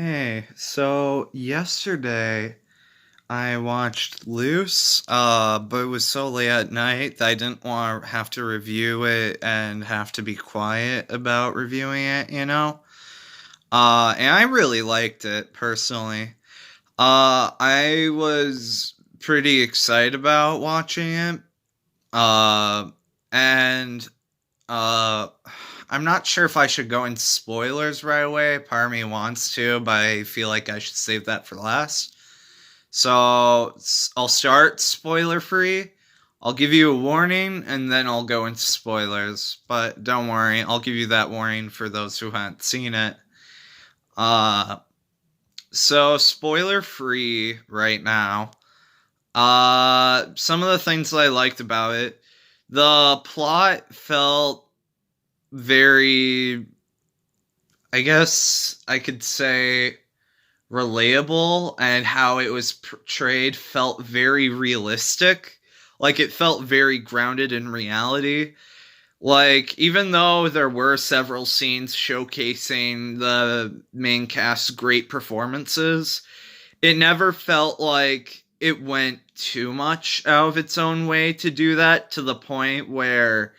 Hey, so yesterday I watched Luce, but it was so late at night that I didn't want to have to review it and have to be quiet about reviewing it. And I really liked it personally. I was pretty excited about watching it. Uh, and uh, I'm not sure if I should go into spoilers right away. Part of me wants to, but I feel like I should save that for last. So I'll start spoiler free. I'll give you a warning and then I'll go into spoilers. But don't worry, I'll give you that warning for those who haven't seen it. Uh, so spoiler free right now. Some of the things that I liked about it, the plot felt very, I guess I could say, relatable, and how it was portrayed felt very realistic. Like, it felt very grounded in reality. Like, even though there were several scenes showcasing the main cast's great performances, it never felt like it went too much out of its own way to do that, to the point where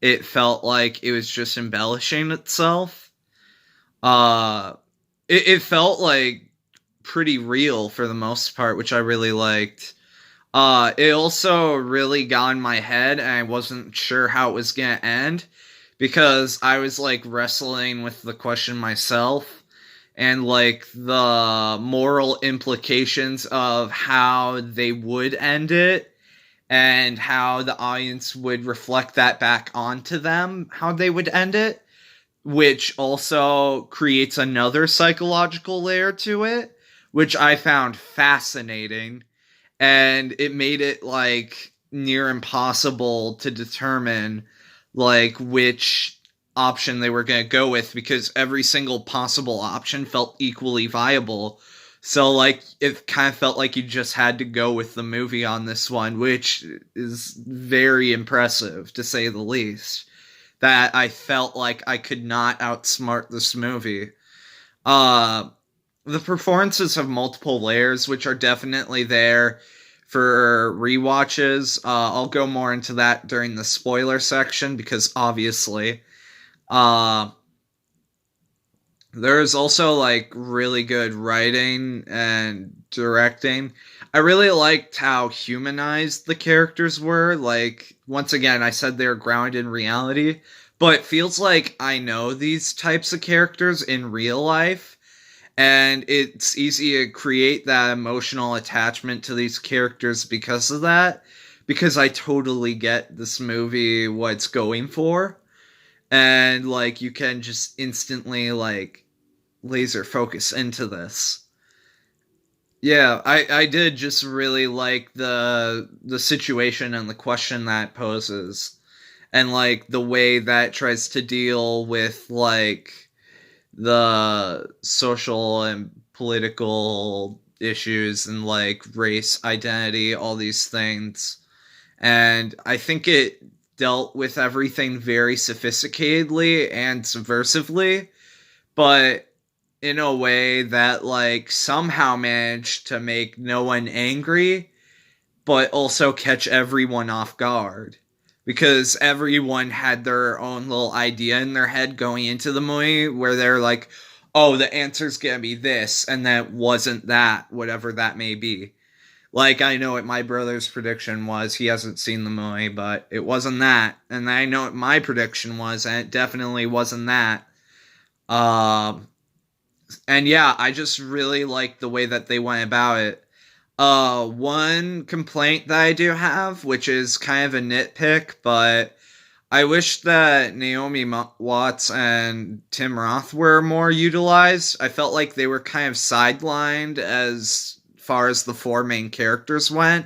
it felt like it was just embellishing itself. Uh, it felt like pretty real for the most part, which I really liked. It also really got in my head, and I wasn't sure how it was gonna end because I was like wrestling with the question myself and like the moral implications of how they would end it and how the audience would reflect that back onto them, how they would end it, which also creates another psychological layer to it, which I found fascinating. And it made it like near impossible to determine like which option they were going to go with, because every single possible option felt equally viable. So like it kind of felt like you just had to go with the movie on this one, which is very impressive to say the least. That I felt like I could not outsmart this movie. Uh the performances have multiple layers, which are definitely there for rewatches. I'll go more into that during the spoiler section because obviously, uh, there's also like really good writing and directing. I really liked how humanized the characters were. Like, once again, I said they're grounded in reality, but it feels like I know these types of characters in real life, and it's easy to create that emotional attachment to these characters because of that, because I totally get this movie what it's going for, and like you can just instantly like laser focus into this. Yeah, I did just really like the situation and the question that poses, and like the way that tries to deal with like the social and political issues and like race identity, all these things. And I think it dealt with everything very sophisticatedly and subversively, but in a way that like somehow managed to make no one angry, but also catch everyone off guard. Because everyone had their own little idea in their head going into the movie where they're like, oh, the answer's gonna be this, and that wasn't that, whatever that may be. Like, I know what my brother's prediction was. He hasn't seen the movie, but it wasn't that. And I know what my prediction was, and it definitely wasn't that. Um, and yeah, I just really like the way that they went about it. One complaint that I do have, which is kind of a nitpick, but I wish that Naomi Watts and Tim Roth were more utilized. I felt like they were kind of sidelined as far as the four main characters went.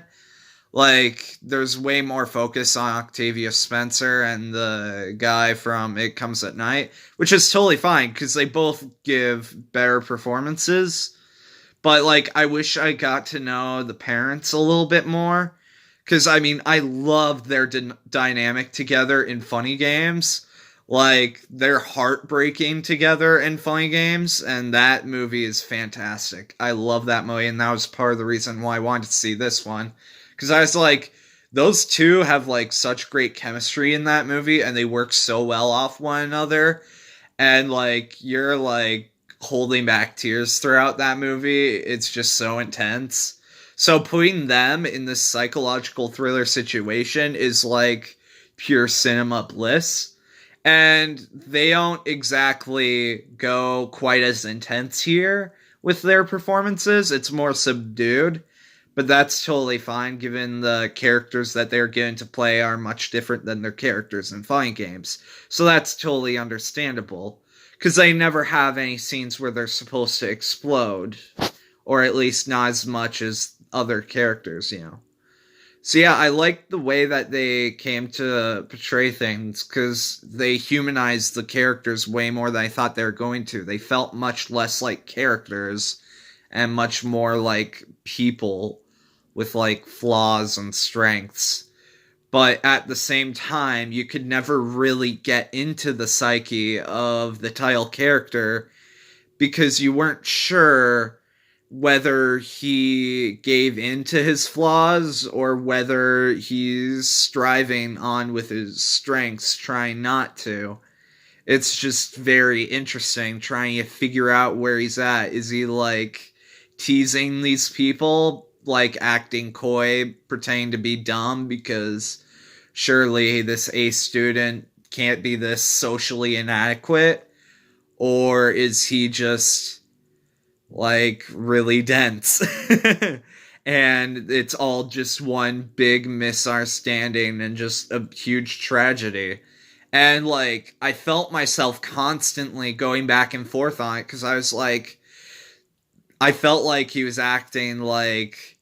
Like, there's way more focus on Octavia Spencer and the guy from It Comes at Night, which is totally fine because they both give better performances. But like, I wish I got to know the parents a little bit more, because I mean, I loved their dynamic together in Funny Games. Like, they're heartbreaking together in Funny Games, and that movie is fantastic. I love that movie, and that was part of the reason why I wanted to see this one. Because I was like, those two have like such great chemistry in that movie, and they work so well off one another. And like, you're like holding back tears throughout that movie. It's just so intense. So putting them in this psychological thriller situation is like pure cinema bliss. And they don't exactly go quite as intense here with their performances. It's more subdued, but that's totally fine given the characters that they're getting to play are much different than their characters in fighting games. So that's totally understandable because they never have any scenes where they're supposed to explode, or at least not as much as other characters, you know. So yeah, I like the way that they came to portray things because they humanized the characters way more than I thought they were going to. They felt much less like characters and much more like people with like flaws and strengths. But at the same time, you could never really get into the psyche of the title character because you weren't sure whether he gave in to his flaws or whether he's striving on with his strengths, trying not to. It's just very interesting trying to figure out where he's at. Is he like teasing these people, like acting coy, pretending to be dumb because surely this A student can't be this socially inadequate? Or is he just like really dense? And it's all just one big misunderstanding and just a huge tragedy. And like, I felt myself constantly going back and forth on it because I was like, I felt like he was acting like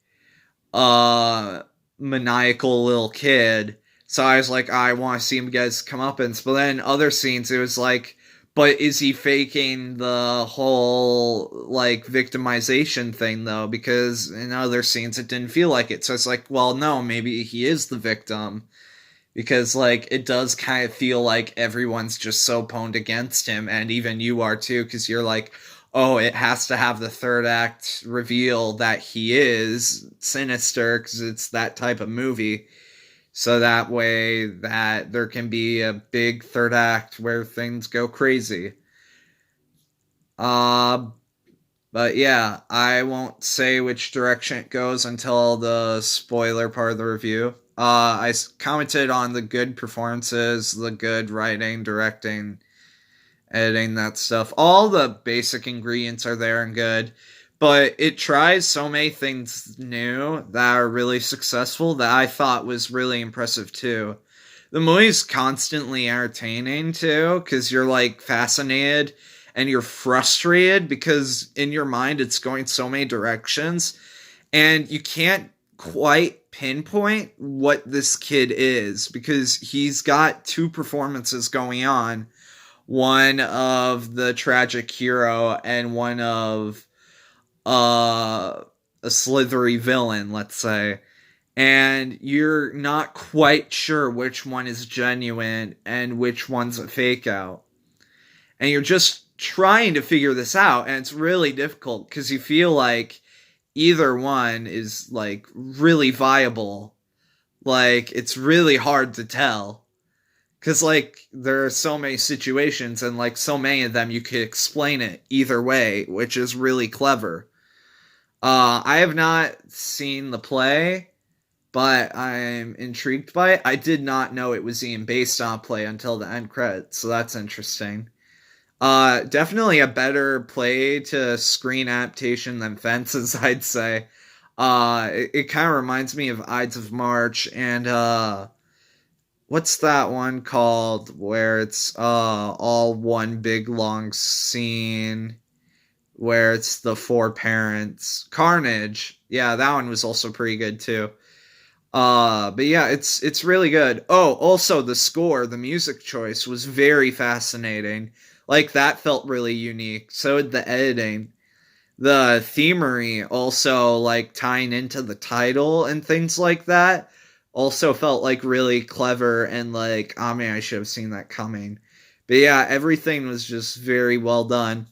a maniacal little kid. So I was like, I want to see him get his comeuppance. But then other scenes, it was like, but is he faking the whole like victimization thing though? Because in other scenes it didn't feel like it. So it's like, well, no, maybe he is the victim. Because like it does kind of feel like everyone's just so pwned against him, and even you are too, because you're like, oh, it has to have the third act reveal that he is sinister because it's that type of movie. So that way that there can be a big third act where things go crazy. Uh but yeah, I won't say which direction it goes until the spoiler part of the review. I commented on the good performances, the good writing, directing, editing, that stuff. All the basic ingredients are there and good, but it tries so many things new that are really successful that I thought was really impressive too. The movie's constantly entertaining too, because you're like fascinated and you're frustrated because in your mind it's going so many directions and you can't quite pinpoint what this kid is because he's got two performances going on, one of the tragic hero and one of a slithery villain, let's say. And you're not quite sure which one is genuine and which one's a fake out. And you're just trying to figure this out, and it's really difficult because you feel like either one is like really viable. Like it's really hard to tell because like there are so many situations and like so many of them you could explain it either way, which is really clever. I have not seen the play, but I'm intrigued by it. I did not know it was even based on a play until the end credits, so that's interesting. Definitely a better play to screen adaptation than Fences, I'd say. It kind of reminds me of Ides of March and, what's that one called where it's, all one big long scene where it's the four parents? Carnage. Yeah, that one was also pretty good too. But yeah, it's really good. Oh, also the score, the music choice was very fascinating. Like that felt really unique. So did the editing. The themery also like tying into the title and things like that also felt like really clever and like, I mean, I should have seen that coming. But yeah, everything was just very well done.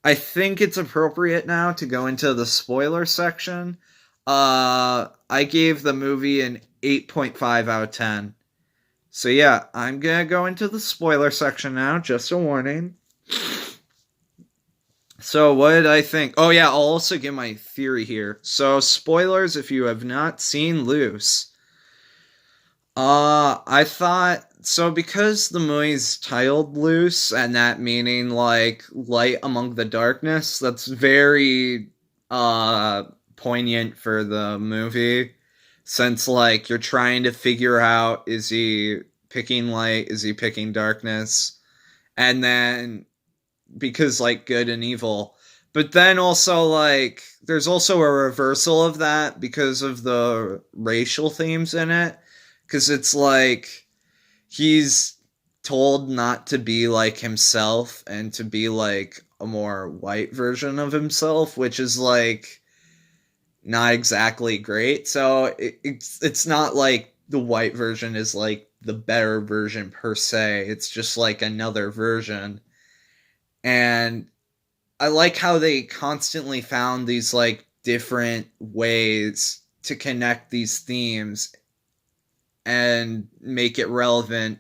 I think it's appropriate now to go into the spoiler section. I gave the movie an 8.5 out of 10. So yeah, I'm gonna go into the spoiler section now, just a warning. So what did I think? Oh yeah, I'll also give my theory here. So spoilers if you have not seen Luce. I thought so because the movie's titled Luce and that meaning like light among the darkness, that's very poignant for the movie since like you're trying to figure out is he picking light, is he picking darkness? And then because like good and evil. But then also like there's also a reversal of that because of the racial themes in it cuz it's like he's told not to be like himself and to be like a more white version of himself, which is like not exactly great. So it's not like the white version is like the better version per se. It's just like another version. And I like how they constantly found these like different ways to connect these themes and make it relevant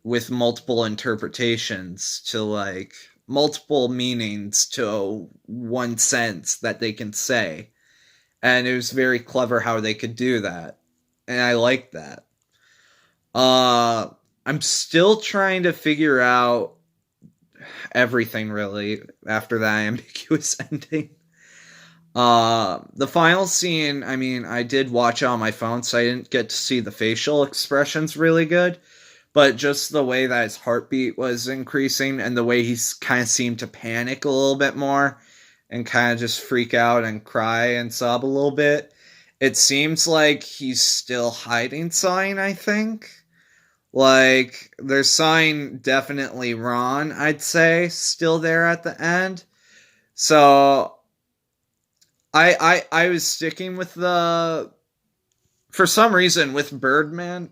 with multiple interpretations to like multiple meanings to one sense that they can say. And it was very clever how they could do that. And I like that. Uh I'm still trying to figure out everything really after that ambiguous ending. The final scene, I mean, I did watch it on my phone, so I didn't get to see the facial expressions really good, but just the way that his heartbeat was increasing and the way he kind of seemed to panic a little bit more and kind of just freak out and cry and sob a little bit. It seems like he's still hiding sign, I think. Like, there's sign definitely Ron, I'd say, still there at the end. So I was sticking with the for some reason with Birdman,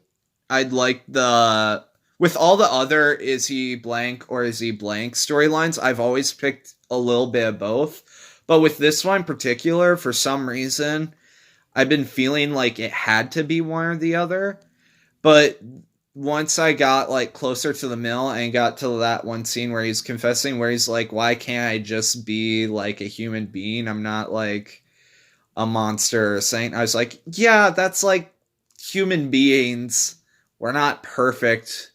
I'd like the with all the other is he blank or is he blank storylines, I've always picked a little bit of both. But with this one in particular, for some reason, I've been feeling like it had to be one or the other. But once I got like closer to the mill and got to that one scene where he's confessing, where he's like, "Why can't I just be like a human being? I'm not like a monster or saint." I was like, "Yeah, that's like human beings. We're not perfect,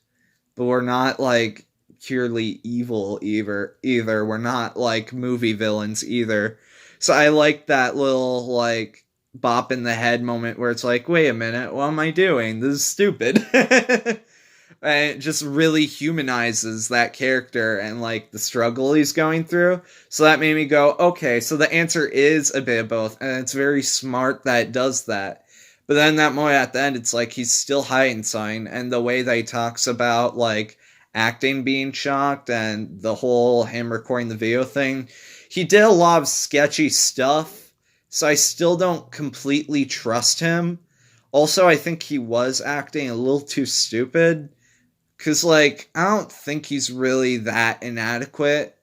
but we're not like purely evil either. Either we're not like movie villains either." So I like that little like bop in the head moment where it's like, wait a minute, what am I doing? This is stupid. And it just really humanizes that character and like the struggle he's going through. So that made me go, okay, so the answer is a bit of both, and it's very smart that it does that. But then that moment at the end, it's like he's still hiding sign, and the way that he talks about like acting being shocked and the whole him recording the video thing, he did a lot of sketchy stuff, so I still don't completely trust him. Also, I think he was acting a little too stupid. Because, like, I don't think he's really that inadequate.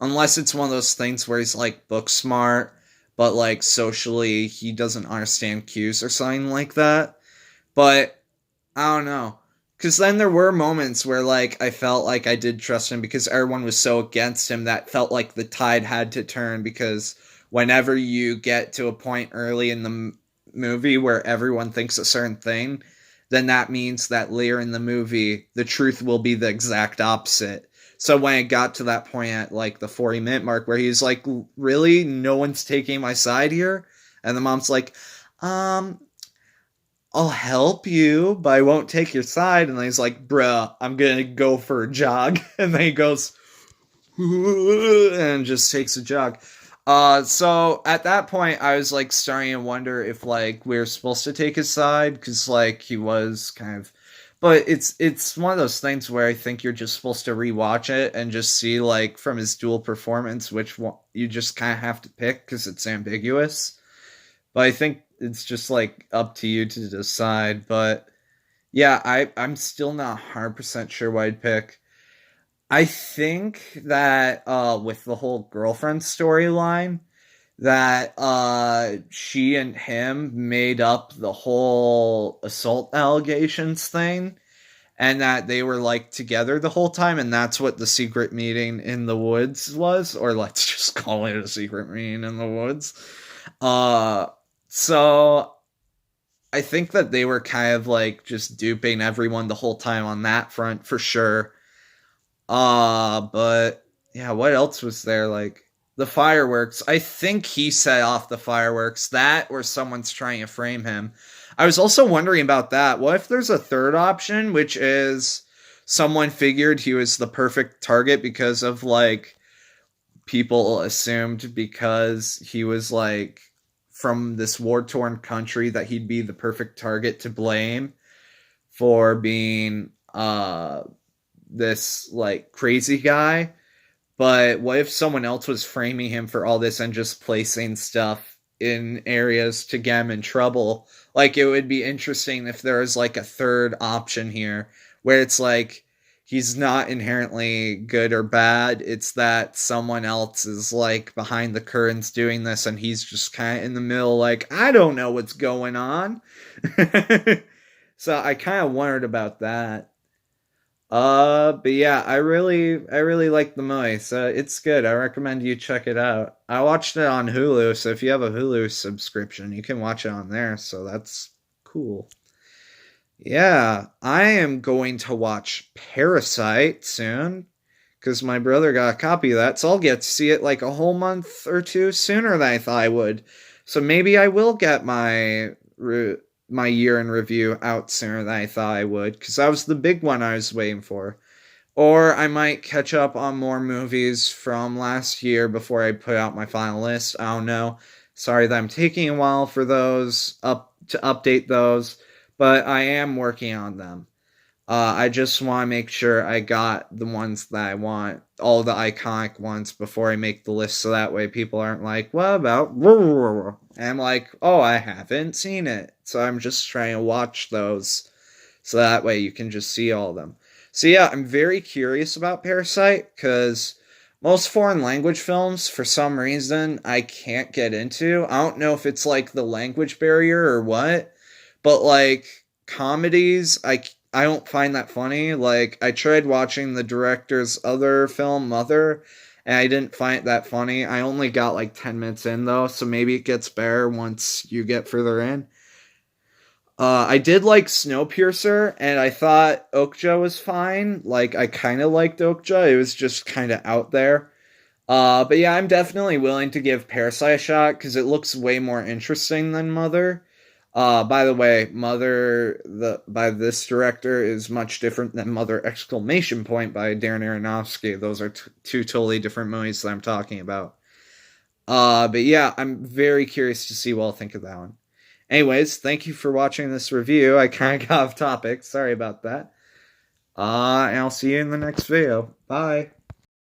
Unless it's one of those things where he's, like, book smart, but, like, socially he doesn't understand cues or something like that. But, I don't know. Because then there were moments where, like, I felt like I did trust him because everyone was so against him that felt like the tide had to turn. Because whenever you get to a point early in the movie where everyone thinks a certain thing, then that means that later in the movie, the truth will be the exact opposite. So when it got to that point at like the 40-minute mark where he's like, really? No one's taking my side here? And the mom's like, I'll help you, but I won't take your side. And then he's like, bruh, I'm gonna go for a jog. And then he goes, and just takes a jog. So at that point, I was like starting to wonder if like we are supposed to take his side because like he was kind of, but it's one of those things where I think you're just supposed to rewatch it and just see like from his dual performance which one you just kind of have to pick because it's ambiguous. But I think it's just like up to you to decide. But yeah, I'm still not 100% sure what I'd pick. I think that with the whole girlfriend storyline, that she and him made up the whole assault allegations thing, and that they were like together the whole time, and that's what the secret meeting in the woods was, or let's just call it a secret meeting in the woods. Uh so I think that they were kind of like just duping everyone the whole time on that front for sure. But yeah, what else was there? Like the fireworks. I think he set off the fireworks. That or someone's trying to frame him. I was also wondering about that. What if there's a third option, which is someone figured he was the perfect target because of like people assumed because he was like from this war torn country that he'd be the perfect target to blame for being this like crazy guy. But what if someone else was framing him for all this and just placing stuff in areas to get him in trouble? Like, it would be interesting if there was like a third option here where it's like he's not inherently good or bad. It's that someone else is like behind the curtains doing this and he's just kind of in the middle, like, I don't know what's going on. So I kind of wondered about that. But yeah, I really like the movie, so it's good. I recommend you check it out. I watched it on Hulu, so if you have a Hulu subscription, you can watch it on there, so that's cool. Yeah, I am going to watch Parasite soon, because my brother got a copy of that, so I'll get to see it like a whole month or two sooner than I thought I would. So maybe I will get my year in review out sooner than I thought I would, because that was the big one I was waiting for. Or I might catch up on more movies from last year before I put out my final list. I don't know. Sorry that I'm taking a while for those up to update those, but I am working on them. I just want to make sure I got the ones that I want, all the iconic ones, before I make the list, so that way people aren't like, what about? And I'm like, oh, I haven't seen it. So I'm just trying to watch those, so that way you can just see all of them. So yeah, I'm very curious about Parasite, because most foreign language films, for some reason, I can't get into. I don't know if it's like the language barrier or what, but like comedies, I don't find that funny. Like, I tried watching the director's other film, Mother, and I didn't find it that funny. I only got like 10 minutes in, though, so maybe it gets better once you get further in. I did like Snowpiercer, and I thought Okja was fine. Like, I kind of liked Okja. It was just kind of out there. But yeah, I'm definitely willing to give Parasite a shot, because it looks way more interesting than Mother. By the way, Mother by this director is much different than Mother exclamation point by Darren Aronofsky. Those are two totally different movies that I'm talking about. But yeah, I'm very curious to see what I'll think of that one. Anyways, thank you for watching this review. I kind of got off topic. Sorry about that. And I'll see you in the next video. Bye.